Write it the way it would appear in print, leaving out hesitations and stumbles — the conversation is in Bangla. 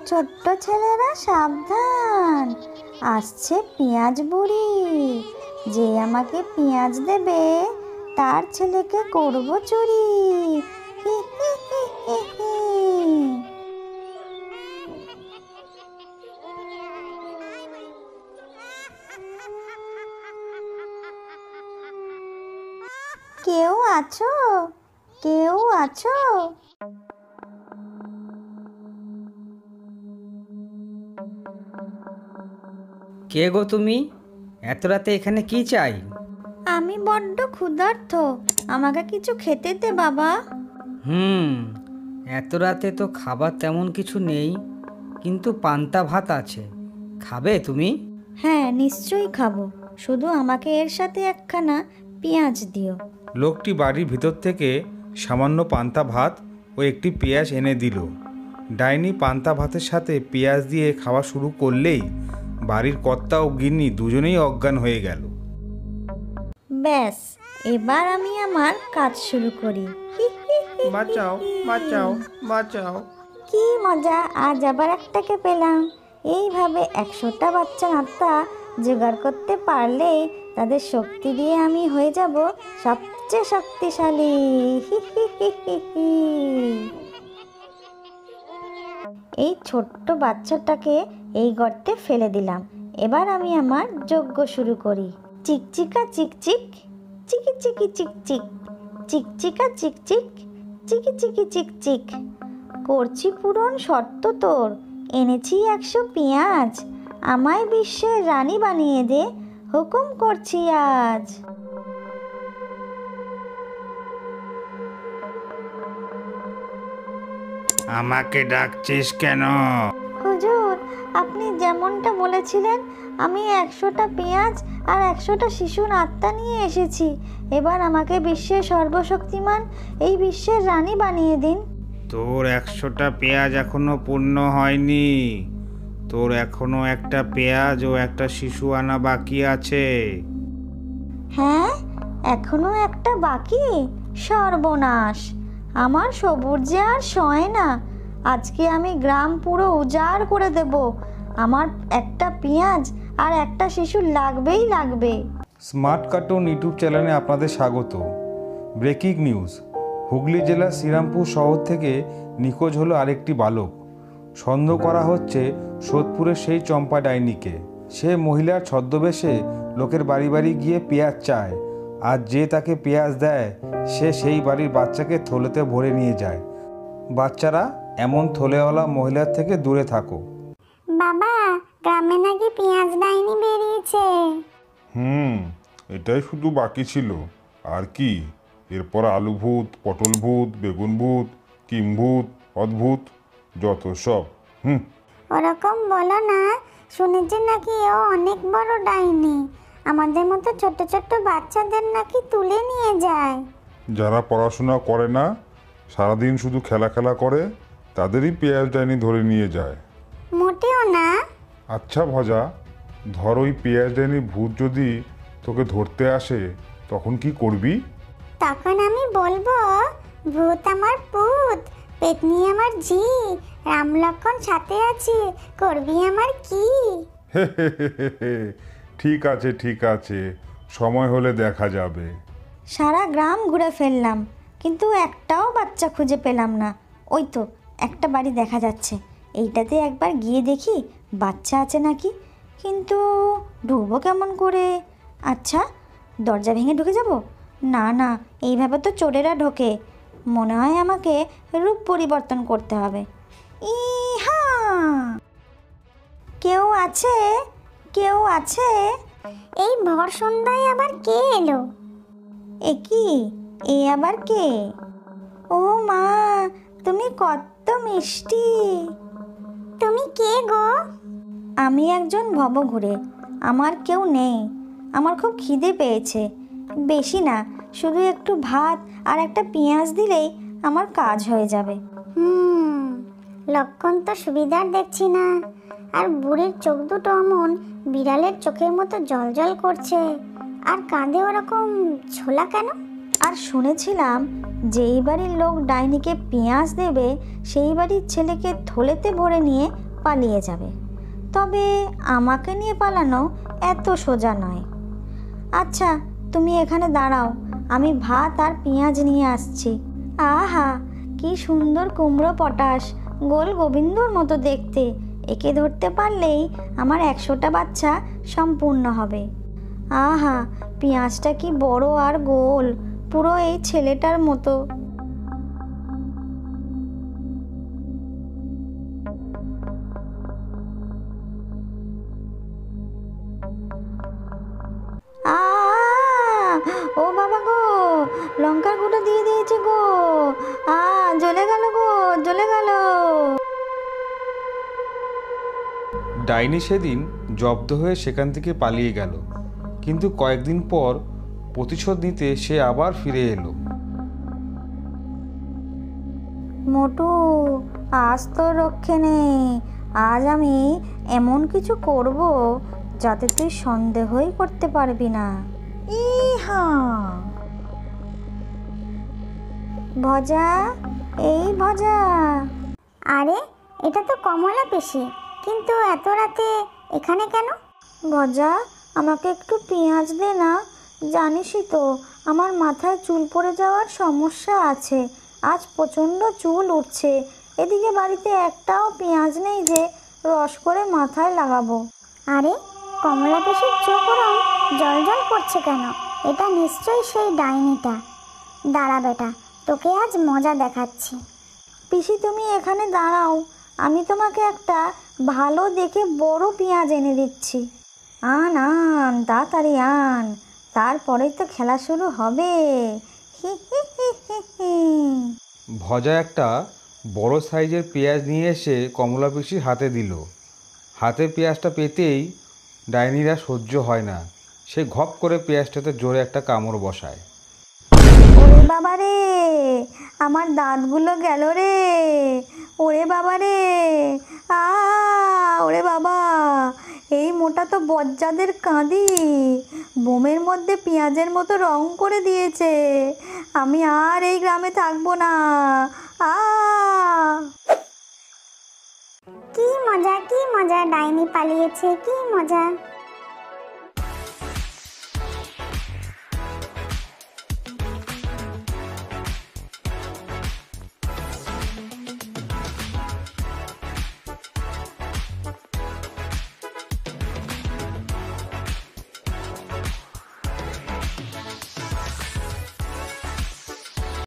ছোট্ট ছেলেরা সাবধান, আসছে পেঁয়াজ বুড়ি। যে আমাকে পেঁয়াজ দেবে তার ছেলেকে করব চুরি। হি হি হি হি হি। কেউ আছো? কেউ আছো? কে গো তুমি? এত রাতে এখানে কি চাই? আমি বড্ড ক্ষুধার্ত, আমাকে কিছু খেতে দে বাবা। এত রাতে তো খাবার তেমন কিছু নেই, কিন্তু পান্তা ভাত আছে, খাবে তুমি? হ্যাঁ নিশ্চয়ই খাবো, শুধু আমাকে এর সাথে একখানা পেঁয়াজ দিও। লোকটি বাড়ির ভিতর থেকে সামান্য পান্তা ভাত ও একটি পেঁয়াজ এনে দিল। ডাইনি পান্তা ভাতের সাথে পেঁয়াজ দিয়ে খাওয়া শুরু করলেই বাড়ির কর্তা ও গিন্নি দুজনেই অজ্ঞান হয়ে গেল। ব্যাস, এবার আমি আমার কাজ শুরু করি। বাঁচাও বাঁচাও বাঁচাও। কি মজা, আজ আবার একটাকে পেলাম। এইভাবে 100টা বাচ্চা নাত্তা জোগাড় করতে পারলে তাদের শক্তি দিয়ে আমি হয়ে যাব সবচেয়ে শক্তিশালী। এই ছোট্ট বাচ্চাটাকে এই গর্তে ফেলে দিলাম। এবার আমি আমার যজ্ঞ শুরু করি। চিকচিকা চিকচিক, চিকি চিকি চিকচিক, চিকচিকা চিকচিক, চিকি চিকি চিকচিক। করছি পূরণ শর্ত তোর, এনেছি 100 পেঁয়াজ। আমায় বিশ্বের রানী বানিয়ে দে, হুকুম করছি আজ। আমাকে ডাকছিস কেন? হুজুর, আপনি যেমনটা বলেছিলেন আমি 100টা পেঁয়াজ আর 100টা শিশুর আত্মা নিয়ে এসেছি। এবার আমাকে বিশ্বের সর্বশক্তিমান এই বিশ্বের রানী বানিয়ে দিন। তোর 100টা পেঁয়াজ এখনো পূর্ণ হয়নি। তোর এখনো একটা পেঁয়াজ ও একটা শিশু আনা বাকি আছে। হ্যাঁ, এখনো একটা বাকি? সর্বনাশ, আমার সবুর যে আর সয় না। আজকে আমি গ্রাম পুরো উজাড় করে দেব। আমার একটা পেঁয়াজ আর একটা শিশু লাগবেই লাগবে। স্মার্ট কার্টুন ইউটিউব চ্যানেলে আপনাদের স্বাগত। ব্রেকিং নিউজ, হুগলি জেলার শ্রীরামপুর শহর থেকে নিখোঁজ হলো আরেকটি বালক। সন্দেহ করা হচ্ছে সোদপুরের সেই চম্পা ডাইনিকে। সে মহিলার ছদ্মবেশে লোকের বাড়ি বাড়ি গিয়ে পেঁয়াজ চায়, আর যে তাকে পেঁয়াজ দেয় সে সেই বাড়ির বাচ্চাকে থলেতে ভরে নিয়ে যায়। বাচ্চারা এমন থলেওয়ালা মহিলার থেকে দূরে থাকো। বাবা, গ্রামে নাকি পেঁয়াজ ডাইনি বেরিয়েছে। এটাই শুধু বাকি ছিল। আর কি? এরপর আলু ভূত, পটল ভূত, বেগুন ভূত, কিমভূত, অদ্ভুত, যত সব। ওরকম বলো না, শুনেছি নাকি ও অনেক বড় ডাইনি। আমাদের মতো ছোট ছোট বাচ্চাদের নাকি তুলে নিয়ে যায়। যারা পড়াশোনা করে না, সারাদিন শুধু খেলা খেলা করে, তাদেরই পেঁয়াজ ডাইনি ধরে নিয়ে যায়। মোটেও না। আচ্ছা ভজা, ধর ওই পেঁয়াজ ডাইনি ভূত যদি তোকে ধরতে আসে, তখন কি করবি? তখন আমি বলবো, ভূত আমার পুত, পেতনি আমার ঝি, রাম লক্ষণ সাথে আছি, করবি আমার কি? ঠিক আছে ঠিক আছে, সময় হলে দেখা যাবে। সারা গ্রাম ঘুরে ফেললাম, কিন্তু একটাও বাচ্চা খুঁজে পেলাম না। ওই তো একটা বাড়ি দেখা যাচ্ছে, এইটাতে একবার গিয়ে দেখি বাচ্চা আছে নাকি। কিন্তু ঢুকবো কেমন করে? আচ্ছা, দরজা ভেঙে ঢুকে যাব? না না, এইভাবে তো চোরেরা ঢোকে। মনে হয় আমাকে রূপ পরিবর্তন করতে হবে। ইহা! কেউ আছে? কেউ আছে? এই ভর সন্ধ্যায় আবার কে এলো? এ কি? এ আবার কে? ও মা, তুমি কত মিষ্টি। তুমি কে গো? আমি একজন ভবঘুরে, আমার কেউ নেই। আমার খুব খিদে পেয়েছে, বেশি না, শুধু একটু ভাত আর একটা পেঁয়াজ দিলেই আমার কাজ হয়ে যাবে। লক্ষণ তো সুবিধার দেখছি না। আর বুড়ির চোখ দুটো অমন বিড়ালের চোখের মতো জলজল করছে, আর কাঁধে ওরকম ছোলা কেন? আর শুনেছিলাম যেই বাড়ির লোক ডাইনিকে পেঁয়াজ দেবে সেই বাড়ির ছেলেকে থলেতে ভরে নিয়ে পালিয়ে যাবে। তবে আমাকে নিয়ে পালানো এত সোজা নয়। আচ্ছা, তুমি এখানে দাঁড়াও, আমি ভাত আর পেঁয়াজ নিয়ে আসছি। আহা, কি সুন্দর কুমড়ো পটাশ, গোল গোবিন্দর মতো দেখতে। একে ধরতে পারলেই আমার 100টা বাচ্চা সম্পূর্ণ হবে। আহা, পেঁয়াজটা কি বড় আর গোল, পুরো এই ছেলেটার মতো। ও বাবা গো, লঙ্কার গুঁড়ো দিয়ে দিয়েছে গো। জ্বলে গেল গো, জ্বলে গেল। ডাইনি সেদিন জব্দ হয়ে সেখান থেকে পালিয়ে গেল, কিন্তু কয়েকদিন পর প্রতিশোধ নিতে সে আবার ফিরে এলো। মোটু, আজ তো রক্ষে নেই। আজ আমি এমন কিছু করব যাতে তুই সন্দেহই করতে পারবি না। ইহা ভজা, এই ভজা। আরে, এটা তো কমলা পিসি, কিন্তু এত রাতে এখানে কেন? ভজা, আমাকে একটু পেঁয়াজ দে না। জানিসই তো আমার মাথায় চুল পড়ে যাওয়ার সমস্যা আছে। আজ প্রচণ্ড চুল উঠছে। এদিকে বাড়িতে একটাও পেঁয়াজ নেই যে রস করে মাথায় লাগাবো। আরে, কমলা পিসির চোখ ওরম জল জল করছে কেন? এটা নিশ্চয়ই সেই ডাইনিটা। দাঁড়া বেটা, তোকে আজ মজা দেখাচ্ছি। পিসি, তুমি এখানে দাঁড়াও, আমি তোমাকে একটা ভালো দেখে বড় পেঁয়াজ এনে দিচ্ছি। আন আন, তাড়াতাড়ি আন, তারপরেই তো খেলা শুরু হবে। হি হি হি হি হি। ভজা একটা বড় সাইজের পেঁয়াজ নিয়ে এসে কমলা পিসির হাতে দিল। হাতে পেঁয়াজটা পেতেই ডাইনিরা সহ্য হয় না, সে ঘপ করে পেঁয়াজটাতে জোরে একটা কামড় বসায়। ওরে বাবা রে, আমার দাঁতগুলো গেল রে। ওরে বাবা রে, ওরে বাবা, এই মোটা তো বজ্জাদের কাঁদি। বোমের মধ্যে পেঁয়াজের মতো রং করে দিয়েছে। আমি আর এই গ্রামে থাকবো না। কি মজা, কি মজা, ডাইনি পালিয়েছে, কি মজা।